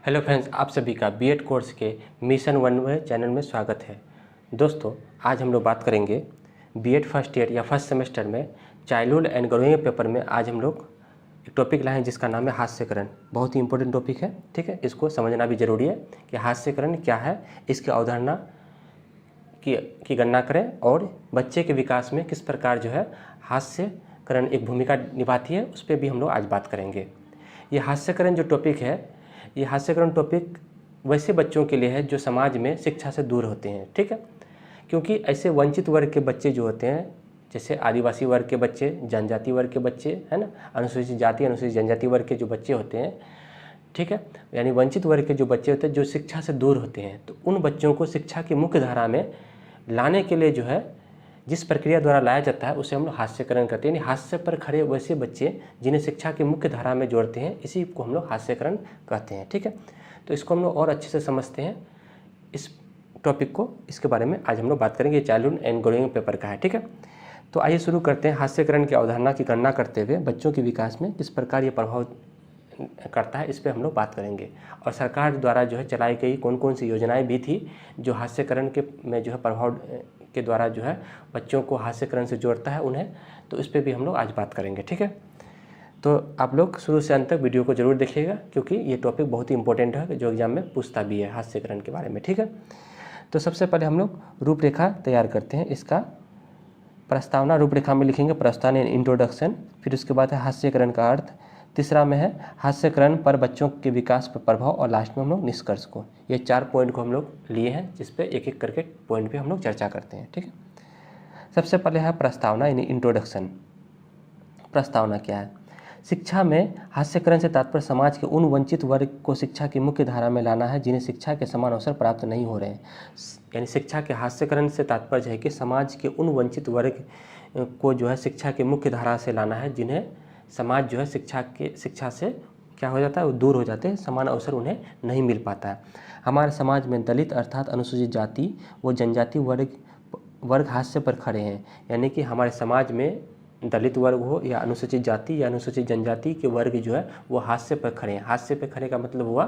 Hello friends, आप सभी का बीएड कोर्स के मिशन 1 चैनल में स्वागत है। दोस्तों, आज हम लोग बात करेंगे बीएड फर्स्ट ईयर या फर्स्ट सेमेस्टर में चाइल्डहुड एंड ग्रोइंग पेपर में। आज हम लोग एक टॉपिक लाए हैं जिसका नाम है हास्यकरण। बहुत ही इंपॉर्टेंट टॉपिक है, ठीक है। इसको समझना भी जरूरी है कि हास्यकरण क्या है, इसकी अवधारणा की गणना करें और बच्चे के विकास में किस प्रकार जो है हास्यकरण एक भूमिका निभाती है, उस पर भी हम लोग आज बात करेंगे। ये हास्यकरण जो टॉपिक है, ये हास्यकरण टॉपिक वैसे बच्चों के लिए है जो समाज में शिक्षा से दूर होते हैं, ठीक है। क्योंकि ऐसे वंचित वर्ग के बच्चे जो होते हैं, जैसे आदिवासी वर्ग के बच्चे, जनजाति वर्ग के बच्चे, है ना, अनुसूचित जाति अनुसूचित जनजाति वर्ग के जो बच्चे होते हैं, ठीक है, यानी वंचित वर्ग के जो बच्चे होते हैं जो शिक्षा से दूर होते हैं, तो उन बच्चों को शिक्षा की मुख्य धारा में लाने के लिए जो है जिस प्रक्रिया द्वारा लाया जाता है उसे हम लोग हास्यकरण करते हैं। यानी हास्य पर खड़े वैसे बच्चे जिन्हें शिक्षा की मुख्य धारा में जोड़ते हैं, इसी को हम लोग हास्यकरण कहते हैं, ठीक है। तो इसको हम लोग और अच्छे से समझते हैं इस टॉपिक को, इसके बारे में आज हम लोग बात करेंगे। चाइल्डहुड एंड ग्रोइंग पेपर का है, ठीक है। तो आइए शुरू करते हैं। हास्यकरण की अवधारणा की गणना करते हुए बच्चों के विकास में किस प्रकार ये प्रभाव करता है, इस पर हम लोग बात करेंगे। और सरकार द्वारा जो है चलाई गई कौन कौन सी योजनाएं भी थी जो हास्यकरण के में जो है प्रभाव के द्वारा जो है बच्चों को हास्यकरण से जोड़ता है उन्हें, तो इस पर भी हम लोग आज बात करेंगे, ठीक है। तो आप लोग शुरू से अंत तक वीडियो को जरूर देखिएगा क्योंकि ये टॉपिक बहुत ही इंपॉर्टेंट है जो एग्जाम में पूछता भी है हास्यकरण के बारे में, ठीक है। तो सबसे पहले हम लोग रूपरेखा तैयार करते हैं। इसका प्रस्तावना रूपरेखा में लिखेंगे प्रस्तावना यानी इंट्रोडक्शन, फिर उसके बाद है हास्यकरण का अर्थ, तीसरा में है हास्यकरण पर बच्चों के विकास पर प्रभाव, और लास्ट में हम लोग निष्कर्ष को। ये 4 पॉइंट को हम लोग लिए हैं जिस पे एक एक करके पॉइंट पे हम लोग चर्चा करते हैं, ठीक है। सबसे पहले है प्रस्तावना यानी इंट्रोडक्शन। प्रस्तावना क्या है? शिक्षा में हास्यकरण से तात्पर्य समाज के उन वंचित वर्ग को शिक्षा की मुख्य धारा में लाना है जिन्हें शिक्षा के समान अवसर प्राप्त नहीं हो रहे हैं। यानी शिक्षा के हास्यकरण से तात्पर्य है कि समाज के उन वंचित वर्ग को जो है शिक्षा की मुख्य धारा से लाना है जिन्हें समाज जो है शिक्षा से क्या हो जाता है, वो दूर हो जाते हैं, समान अवसर उन्हें नहीं मिल पाता है। हमारे समाज में दलित अर्थात अनुसूचित जाति व जनजाति वर्ग हास्य पर खड़े हैं। यानी कि हमारे समाज में दलित वर्ग हो या अनुसूचित जाति या अनुसूचित जनजाति के वर्ग जो है वो हास्य पर खड़े हैं। हास्य पर खड़े का मतलब हुआ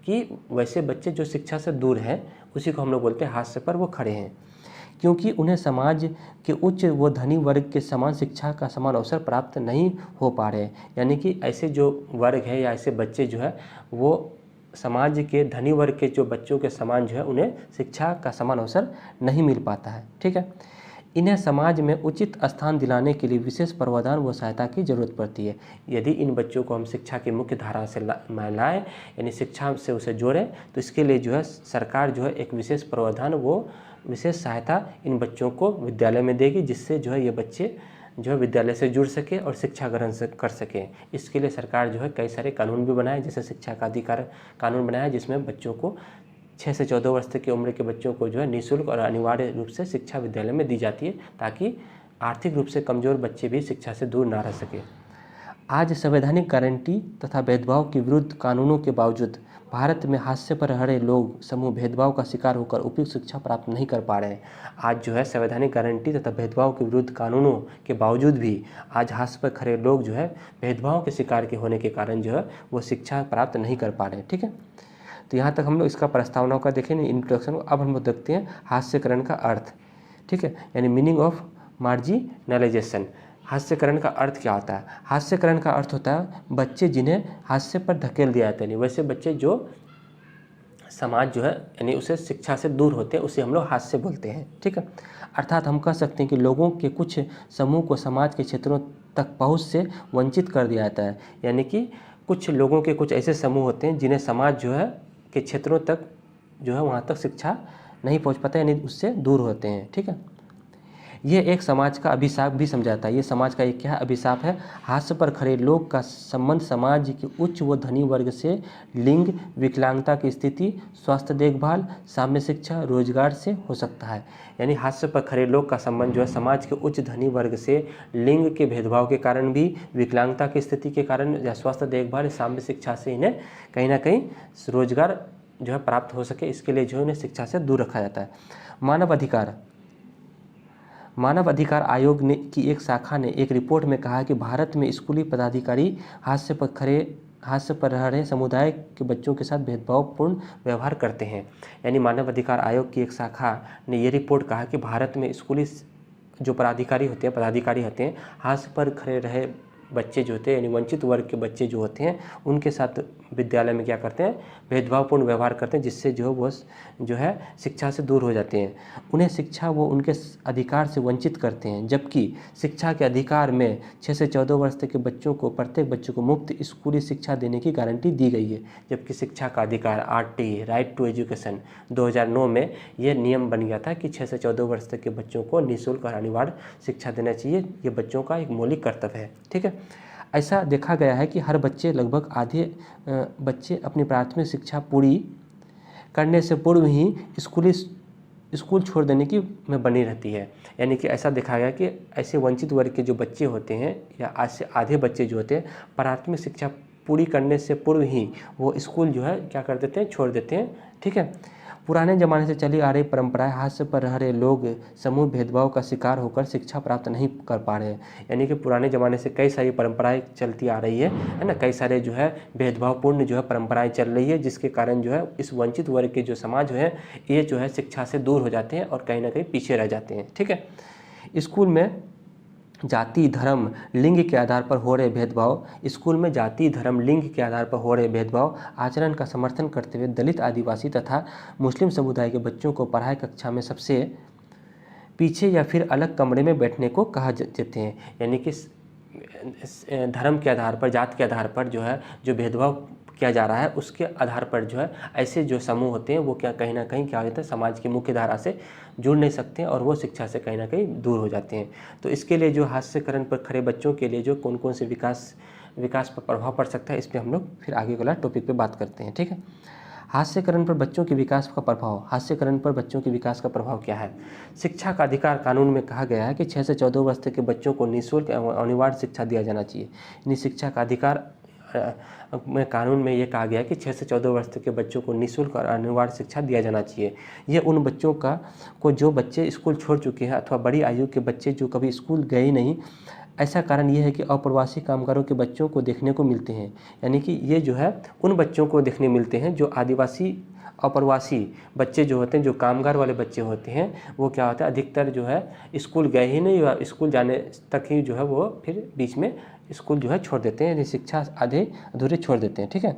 कि वैसे बच्चे जो शिक्षा से दूर हैं उसी को हम लोग बोलते हैं हास्य पर वो खड़े हैं, क्योंकि उन्हें समाज के उच्च व धनी वर्ग के समान शिक्षा का समान अवसर प्राप्त नहीं हो पा रहे। यानी कि ऐसे जो वर्ग है या ऐसे बच्चे जो है वो समाज के धनी वर्ग के जो बच्चों के समान जो है उन्हें शिक्षा का समान अवसर नहीं मिल पाता है, ठीक है। इन्हें समाज में उचित स्थान दिलाने के लिए विशेष प्रावधान व सहायता की जरूरत पड़ती है। यदि इन बच्चों को हम शिक्षा की मुख्य धारा से लाएँ यानी शिक्षा से उसे जोड़ें, तो इसके लिए जो है सरकार जो है एक विशेष प्रावधान वो विशेष सहायता इन बच्चों को विद्यालय में देगी, जिससे जो है ये बच्चे जो है विद्यालय से जुड़ सके और शिक्षा ग्रहण कर सकें। इसके लिए सरकार जो है कई सारे कानून भी बनाए, जैसे शिक्षा का अधिकार कानून बनाया जिसमें बच्चों को 6 से 14 वर्ष तक की उम्र के बच्चों को जो है निःशुल्क और अनिवार्य रूप से शिक्षा विद्यालय में दी जाती है ताकि आर्थिक रूप से कमज़ोर बच्चे भी शिक्षा से दूर ना रह सके। आज संवैधानिक गारंटी तथा भेदभाव के विरुद्ध कानूनों के बावजूद भारत में हास्य पर हरे लोग समूह भेदभाव का शिकार होकर उपयुक्त शिक्षा प्राप्त नहीं कर पा रहे हैं। आज जो है संवैधानिक गारंटी तथा भेदभाव के विरुद्ध कानूनों के बावजूद भी आज हास्य पर खड़े लोग जो है भेदभाव के शिकार के होने के कारण जो है वो शिक्षा प्राप्त नहीं कर पा रहे हैं, ठीक है। तो यहाँ तक हम लोग इसका प्रस्तावना का देखें इंट्रोडक्शन। अब हम लोग देखते हैं हास्यकरण का अर्थ, ठीक है, यानी मीनिंग ऑफ मार्जिनलाइजेशन। हास्यकरण का अर्थ क्या होता है? हास्यकरण का अर्थ होता है बच्चे जिन्हें हास्य पर धकेल दिया जाता है, यानी वैसे बच्चे जो समाज जो है यानी उसे शिक्षा से दूर होते हैं उसे हम लोग हास्य बोलते हैं, ठीक है। अर्थात हम कह सकते हैं कि लोगों के कुछ समूह को समाज के क्षेत्रों तक पहुँच से वंचित कर दिया जाता है। यानी कि कुछ लोगों के कुछ ऐसे समूह होते हैं जिन्हें समाज जो है के क्षेत्रों तक जो है वहाँ तक शिक्षा नहीं पहुँच पाता, यानी उससे दूर होते हैं, ठीक है। ये एक समाज का अभिशाप भी समझाता है। ये समाज का एक क्या अभिशाप है? हास्य पर खड़े लोग का संबंध समाज के उच्च व धनी वर्ग से लिंग, विकलांगता की स्थिति, स्वास्थ्य देखभाल, साम्य शिक्षा, रोजगार से हो सकता है। यानी हास्य पर खड़े लोग का संबंध जो है समाज के उच्च धनी वर्ग से लिंग के भेदभाव के कारण भी, विकलांगता की स्थिति के कारण या स्वास्थ्य देखभाल, साम्य शिक्षा से इन्हें कहीं ना कहीं रोजगार जो है प्राप्त हो सके, इसके लिए जो है इन्हें शिक्षा से दूर रखा जाता है। मानव अधिकार आयोग ने की एक शाखा ने एक रिपोर्ट में कहा कि भारत में स्कूली पदाधिकारी हास्य पर रह रहे समुदाय के बच्चों के साथ भेदभावपूर्ण व्यवहार करते हैं। यानी मानव अधिकार आयोग की एक शाखा ने ये रिपोर्ट कहा कि भारत में स्कूली जो पदाधिकारी होते हैं हास्य पर खड़े रहे बच्चे जो होते हैं यानी वंचित वर्ग के बच्चे जो होते हैं उनके साथ विद्यालय में क्या करते हैं, भेदभावपूर्ण व्यवहार करते हैं, जिससे वो जो है शिक्षा से दूर हो जाते हैं। उन्हें शिक्षा वो उनके अधिकार से वंचित करते हैं। जबकि शिक्षा के अधिकार में 6 से 14 वर्ष तक के बच्चों को प्रत्येक बच्चे को मुफ्त स्कूली शिक्षा देने की गारंटी दी गई है। जबकि शिक्षा का अधिकार RTE राइट टू एजुकेशन 2009 में ये नियम बन गया था कि 6 से 14 वर्ष तक के बच्चों को निःशुल्क और अनिवार्य शिक्षा देना चाहिए। ये बच्चों का एक मौलिक कर्तव्य है। ठीक है, ऐसा देखा गया है कि हर बच्चे लगभग आधे बच्चे अपनी प्राथमिक शिक्षा पूरी करने से पूर्व ही स्कूल छोड़ देने की में बनी रहती है। यानी कि ऐसा देखा गया कि ऐसे वंचित वर्ग के जो बच्चे होते हैं या आधे बच्चे जो होते हैं प्राथमिक शिक्षा पूरी करने से पूर्व ही वो स्कूल जो है क्या कर देते हैं, छोड़ देते हैं। ठीक है, पुराने ज़माने से चली आ रही परंपराएं हास्य पर रह रहे लोग समूह भेदभाव का शिकार होकर शिक्षा प्राप्त नहीं कर पा रहे हैं। यानी कि पुराने ज़माने से कई सारी परंपराएं चलती आ रही है ना, कई सारे जो है भेदभावपूर्ण जो है परंपराएं चल रही है, जिसके कारण जो है इस वंचित वर्ग के जो समाज है ये जो है शिक्षा से दूर हो जाते हैं और कहीं ना कहीं पीछे रह जाते हैं। ठीक है, स्कूल में जाति धर्म लिंग के आधार पर हो रहे भेदभाव आचरण का समर्थन करते हुए दलित आदिवासी तथा मुस्लिम समुदाय के बच्चों को पढ़ाई कक्षा में सबसे पीछे या फिर अलग कमरे में बैठने को कहा जाते हैं। यानी कि धर्म के आधार पर, जात के आधार पर जो है जो भेदभाव किया जा रहा है उसके आधार पर जो है ऐसे जो समूह होते हैं वो कहीं ना कहीं क्या होता है, समाज की मुख्य धारा से जुड़ नहीं सकते हैं और वो शिक्षा से कहीं ना कहीं दूर हो जाते हैं। तो इसके लिए जो हास्यकरण पर खड़े बच्चों के लिए जो कौन कौन से विकास पर प्रभाव पड़ सकता है, इस पर हम लोग फिर आगे वाला टॉपिक पे बात करते हैं। ठीक है, हास्यकरण पर बच्चों के विकास का प्रभाव क्या है। शिक्षा का अधिकार कानून में कहा गया है कि 6 से 14 वर्ष तक के बच्चों को निःशुल्क अनिवार्य शिक्षा दिया जाना चाहिए। यानी शिक्षा का अधिकार में कानून में ये कहा गया है कि 6 से 14 वर्ष तक के बच्चों को निःशुल्क और अनिवार्य शिक्षा दिया जाना चाहिए। ये उन बच्चों को जो बच्चे स्कूल छोड़ चुके हैं अथवा बड़ी आयु के बच्चे जो कभी स्कूल गए ही नहीं, ऐसा कारण ये है कि अप्रवासी कामगारों के बच्चों को देखने को मिलते हैं। यानी कि ये जो है उन बच्चों को देखने मिलते हैं जो आदिवासी अप्रवासी बच्चे जो होते हैं, जो कामगार वाले बच्चे होते हैं, वो क्या होता है अधिकतर जो है स्कूल गए ही नहीं, या स्कूल जाने तक ही जो है वो फिर बीच में स्कूल जो है छोड़ देते हैं, यानी शिक्षा आधे अधूरे छोड़ देते हैं। ठीक है,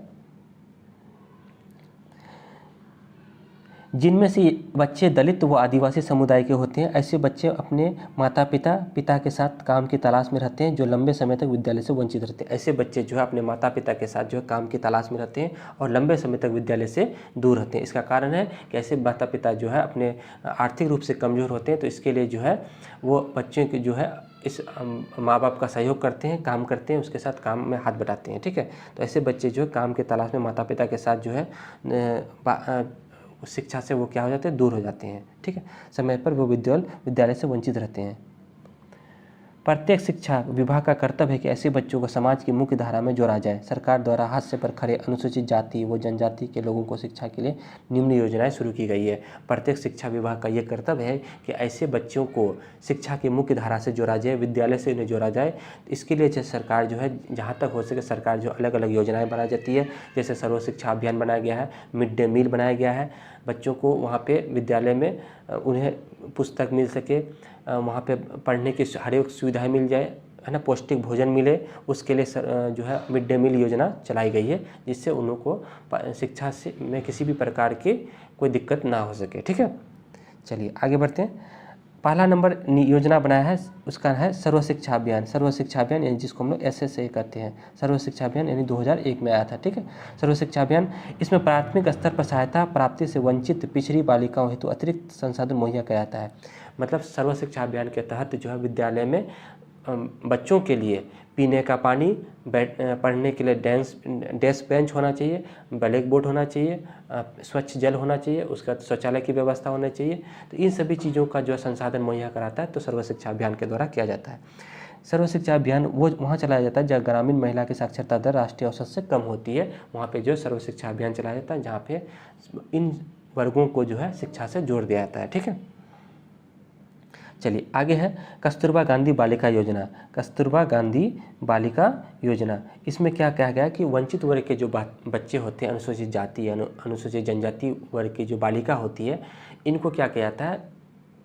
जिनमें से बच्चे दलित व आदिवासी समुदाय के होते हैं, ऐसे बच्चे अपने माता पिता के साथ काम की तलाश में रहते हैं, जो लंबे समय तक विद्यालय से वंचित रहते हैं। ऐसे बच्चे जो है अपने माता पिता के साथ जो है काम की तलाश में रहते हैं और लंबे समय तक विद्यालय से दूर रहते हैं। इसका कारण है कि ऐसे माता पिता जो है अपने आर्थिक रूप से कमज़ोर होते हैं, तो इसके लिए जो है वो बच्चे के जो है इस माँ बाप का सहयोग करते हैं, काम करते हैं, उसके साथ काम में हाथ बटाते हैं। ठीक है, तो ऐसे बच्चे जो है काम की तलाश में माता पिता के साथ जो है शिक्षा से वो क्या हो जाते हैं, दूर हो जाते हैं। ठीक है, समय पर वो विद्यालय से वंचित रहते हैं। प्रत्येक शिक्षा विभाग का कर्तव्य है कि ऐसे बच्चों को समाज की मुख्य धारा में जोड़ा जाए। सरकार द्वारा हास्य पर खड़े अनुसूचित जाति व जनजाति के लोगों को शिक्षा के लिए निम्न योजनाएं शुरू की गई है। प्रत्येक शिक्षा विभाग का ये कर्तव्य है कि ऐसे बच्चों को शिक्षा की मुख्य धारा से जोड़ा जाए, विद्यालय से इन्हें जोड़ा जाए। इसके लिए सरकार जो है जहाँ तक हो सके सरकार जो अलग अलग योजनाएँ बनाई जाती है, जैसे सर्व शिक्षा अभियान बनाया गया है, मिड डे मील बनाया गया है, बच्चों को वहाँ पे विद्यालय में उन्हें पुस्तक मिल सके, वहाँ पे पढ़ने की हर एक सुविधाएं मिल जाए, है ना, पौष्टिक भोजन मिले, उसके लिए जो है मिड डे मील योजना चलाई गई है, जिससे उन लोगों को शिक्षा से में किसी भी प्रकार की कोई दिक्कत ना हो सके। ठीक है, चलिए आगे बढ़ते हैं। पहला नंबर योजना बनाया है उसका है सर्व शिक्षा अभियान। सर्व शिक्षा अभियान यानी जिसको हम लोग SSA कहते हैं, सर्व शिक्षा अभियान यानी 2001 में आया था। ठीक है, सर्व शिक्षा अभियान, इसमें प्राथमिक स्तर पर सहायता प्राप्ति से वंचित पिछड़ी बालिकाओं हेतु अतिरिक्त संसाधन मुहैया किया जाता है। मतलब सर्व शिक्षा अभियान के तहत जो है विद्यालय में बच्चों के लिए पीने का पानी, पढ़ने के लिए डेस्क बेंच होना चाहिए, ब्लैक बोर्ड होना चाहिए, स्वच्छ जल होना चाहिए, उसका शौचालय की व्यवस्था होना चाहिए। तो इन सभी चीज़ों का जो संसाधन मुहैया कराता है तो सर्व शिक्षा अभियान के द्वारा किया जाता है। सर्व शिक्षा अभियान वो वहाँ चलाया जाता है जहाँ ग्रामीण महिला की साक्षरता दर राष्ट्रीय औसत से कम होती है, वहाँ पे जो सर्व शिक्षा अभियान चलाया जाता है, जहाँ पे इन वर्गों को जो है शिक्षा से जोड़ दिया जाता है। ठीक है, चलिए आगे है कस्तूरबा गांधी बालिका योजना। कस्तूरबा गांधी बालिका योजना, इसमें क्या कहा गया कि वंचित वर्ग के जो बच्चे होते हैं, अनुसूचित जाति अनुसूचित जनजाति वर्ग की जो बालिका होती है, इनको क्या किया जाता है,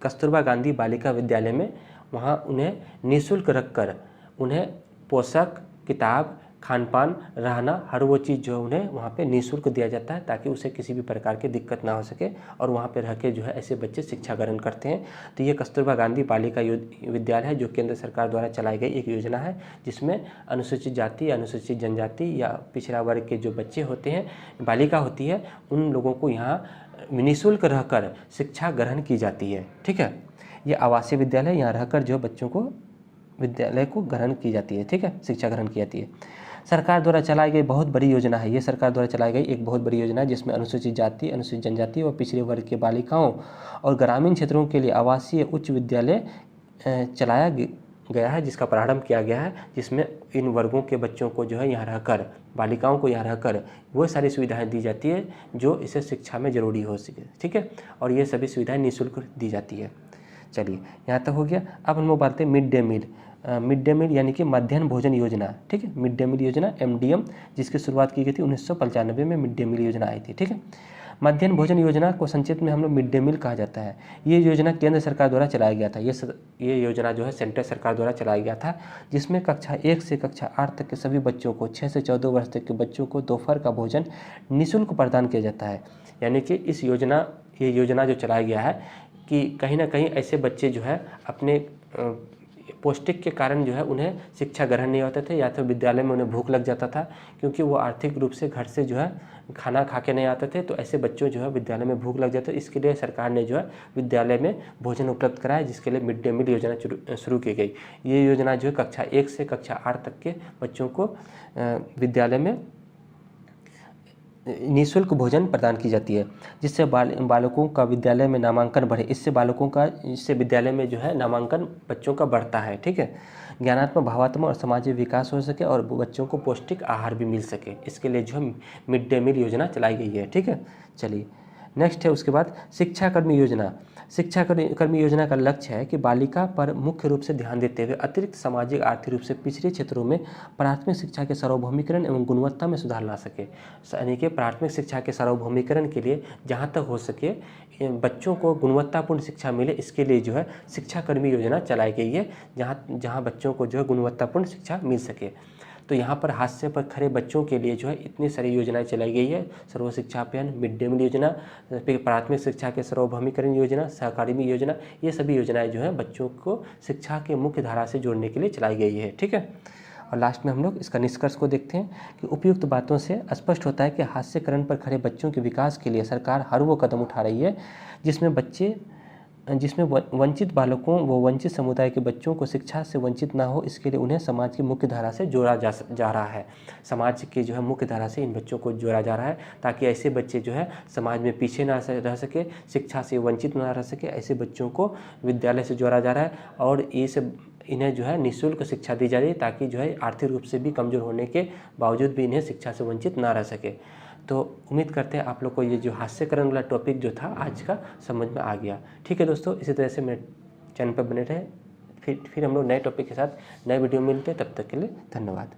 कस्तूरबा गांधी बालिका विद्यालय में वहाँ उन्हें निःशुल्क रखकर उन्हें पोशाक, किताब, खान पान, रहना, हर वो चीज़ जो है उन्हें वहाँ पे निःशुल्क दिया जाता है, ताकि उसे किसी भी प्रकार की दिक्कत ना हो सके और वहाँ पे रह के जो है ऐसे बच्चे शिक्षा ग्रहण करते हैं। तो ये कस्तूरबा गांधी बालिका विद्यालय है, जो केंद्र सरकार द्वारा चलाई गई एक योजना है, जिसमें अनुसूचित जाति, अनुसूचित जनजाति या पिछड़ा वर्ग के जो बच्चे होते हैं, बालिका होती है, उन लोगों को यहाँ निःशुल्क रहकर शिक्षा ग्रहण की जाती है। ठीक है, ये आवासीय विद्यालय, यहाँ रहकर जो बच्चों को विद्यालय को ग्रहण की जाती है। ठीक है, शिक्षा ग्रहण की जाती है। सरकार द्वारा चलाई गई बहुत बड़ी योजना है, ये सरकार द्वारा चलाई गई एक बहुत बड़ी योजना है, जिसमें अनुसूचित जाति, अनुसूचित जनजाति और पिछड़े वर्ग के बालिकाओं और ग्रामीण क्षेत्रों के लिए आवासीय उच्च विद्यालय चलाया गया है, जिसका प्रारंभ किया गया है, जिसमें इन वर्गों के बच्चों को जो है यहाँ रहकर, बालिकाओं को यहाँ रहकर वो सारी सुविधाएं दी जाती है जो इसे शिक्षा में ज़रूरी हो सके। ठीक है, और ये सभी सुविधाएं निःशुल्क दी जाती है। चलिए यहाँ तक हो गया। अब हम लोग बात हैं midday meal. Midday meal यानी कि मध्याह्न भोजन योजना। ठीक है, मिड डे मील योजना MDM, जिसकी शुरुआत की गई थी 1995 में मिड डे मील योजना आई थी। ठीक है, मध्याह्न भोजन योजना को संक्षिप्त में हम लोग मिड डे मील कहा जाता है। ये योजना केंद्र सरकार द्वारा चलाया गया था। ये योजना जो है सेंट्रल सरकार द्वारा चलाया गया था, जिसमें कक्षा 1 से कक्षा 8 तक के सभी बच्चों को, 6 से 14 वर्ष तक के बच्चों को दोपहर का भोजन निःशुल्क प्रदान किया जाता है। यानी कि ये योजना जो चलाया गया है कि कहीं ना कहीं ऐसे बच्चे जो है अपने पौष्टिक के कारण जो है उन्हें शिक्षा ग्रहण नहीं होते थे, या तो विद्यालय में उन्हें भूख लग जाता था, क्योंकि वो आर्थिक रूप से घर से जो है खाना खा के नहीं आते थे, तो ऐसे बच्चों जो है विद्यालय में भूख लग जाते। इसके लिए सरकार ने जो है विद्यालय में भोजन उपलब्ध कराया, जिसके लिए मिड डे मील योजना शुरू की गई। ये योजना जो है कक्षा 1 से कक्षा 8 तक के बच्चों को विद्यालय में निःशुल्क भोजन प्रदान की जाती है, जिससे बालकों का विद्यालय में नामांकन बढ़े। इससे विद्यालय में जो है नामांकन बच्चों का बढ़ता है। ठीक है, ज्ञानात्मक, भावात्मक और सामाजिक विकास हो सके और बच्चों को पौष्टिक आहार भी मिल सके, इसके लिए जो है मिड डे मील योजना चलाई गई है। ठीक है, चलिए नेक्स्ट है उसके बाद शिक्षा कर्मी योजना। शिक्षा कर्मी योजना का लक्ष्य है कि बालिका पर मुख्य रूप से ध्यान देते हुए अतिरिक्त सामाजिक आर्थिक रूप से पिछड़े क्षेत्रों में प्राथमिक शिक्षा के सार्वभौमिकरण एवं गुणवत्ता में सुधार ला सके। यानी कि प्राथमिक शिक्षा के सार्वभौमिकरण के लिए जहाँ तक हो सके बच्चों को गुणवत्तापूर्ण शिक्षा मिले, इसके लिए जो है शिक्षा कर्मी योजना चलाई गई है, जहाँ बच्चों को जो है गुणवत्तापूर्ण शिक्षा मिल सके। तो यहाँ पर हाशिए पर खड़े बच्चों के लिए जो है इतनी सारी योजनाएं चलाई गई है। सर्व शिक्षा अभियान, मिड डे मील योजना, प्राथमिक शिक्षा के सार्वभौमिकरण योजना, सहकारी योजना, ये सभी योजनाएं जो है बच्चों को शिक्षा के मुख्य धारा से जोड़ने के लिए चलाई गई है। ठीक है, और लास्ट में हम लोग इसका निष्कर्ष को देखते हैं कि उपयुक्त बातों से स्पष्ट होता है कि हास्यकरण पर खड़े बच्चों के विकास के लिए सरकार हर वो कदम उठा रही है जिसमें वंचित बालकों व वंचित समुदाय के बच्चों को शिक्षा से वंचित ना हो, इसके लिए उन्हें समाज की मुख्य धारा से जोड़ा जा रहा है। समाज के जो है मुख्य धारा से इन बच्चों को जोड़ा जा रहा है, ताकि ऐसे बच्चे जो है समाज में पीछे ना रह सके, शिक्षा से वंचित ना रह सके। ऐसे बच्चों को विद्यालय से जोड़ा जा रहा है और इन्हें जो है निःशुल्क शिक्षा दी जा रही है, ताकि जो है आर्थिक रूप से भी कमज़ोर होने के बावजूद भी इन्हें शिक्षा से वंचित ना रह सके। तो उम्मीद करते हैं आप लोग को ये जो हास्यकरण वाला टॉपिक जो था आज का समझ में आ गया। ठीक है दोस्तों, इसी तरह से मेरे चैनल पर बने रहे। फिर हम लोग नए टॉपिक के साथ नए वीडियो में मिलते हैं। तब तक के लिए धन्यवाद।